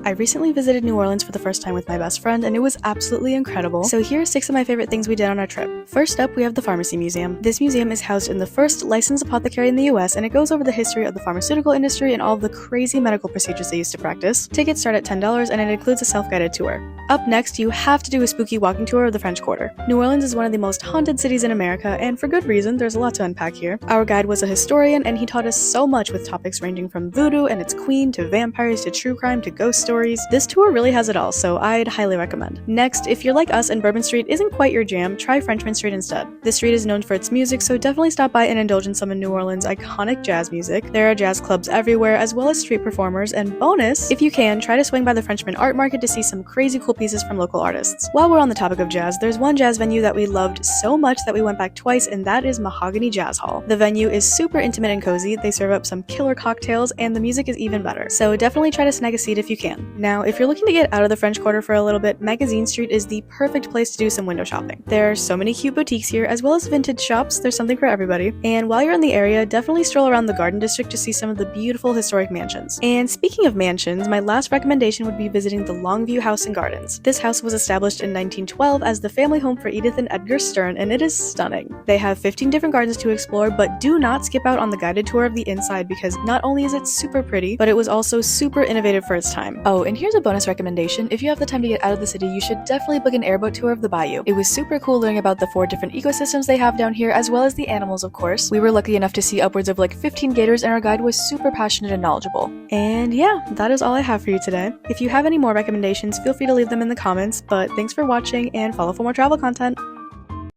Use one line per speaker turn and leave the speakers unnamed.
I recently visited New Orleans for the first time with my best friend, and it was absolutely incredible. So here are 6 of my favorite things we did on our trip. First up, we have the Pharmacy Museum. This museum is housed in the first licensed apothecary in the US, and it goes over the history of the pharmaceutical industry and all of the crazy medical procedures they used to practice. Tickets start at $10, and it includes a self-guided tour. Up next, you have to do a spooky walking tour of the French Quarter. New Orleans is one of the most haunted cities in America, and for good reason. There's a lot to unpack here. Our guide was a historian, and he taught us so much with topics ranging from voodoo and its queen to vampires to true crime to ghost stories. This tour really has it all, so I'd highly recommend. Next, if you're like us and Bourbon Street isn't quite your jam, try Frenchmen Street instead. This street is known for its music, so definitely stop by and indulge in some of New Orleans' iconic jazz music. There are jazz clubs everywhere, as well as street performers, and bonus, if you can, try to swing by the Frenchmen Art Market to see some crazy cool pieces from local artists. While we're on the topic of jazz, there's one jazz venue that we loved so much that we went back twice, and that is Mahogany Jazz Hall. The venue is super intimate and cozy, they serve up some killer cocktails, and the music is even better. So definitely try to snag a seat if you can. Now, if you're looking to get out of the French Quarter for a little bit, Magazine Street is the perfect place to do some window shopping. There are so many cute boutiques here, as well as vintage shops. There's something for everybody. And while you're in the area, definitely stroll around the Garden District to see some of the beautiful historic mansions. And speaking of mansions, my last recommendation would be visiting the Longue House and Gardens. This house was established in 1912 as the family home for Edith and Edgar Stern, and it is stunning. They have 15 different gardens to explore, but do not skip out on the guided tour of the inside because not only is it super pretty, but it was also super innovative for its time. Oh, and here's a bonus recommendation. If you have the time to get out of the city, you should definitely book an airboat tour of the bayou. It was super cool learning about the 4 different ecosystems they have down here, as well as the animals, of course. We were lucky enough to see upwards of like 15 gators, and our guide was super passionate and knowledgeable. And yeah, that is all I have for you today. If you have any more recommendations, feel free to leave them in the comments, but thanks for watching and follow for more travel content.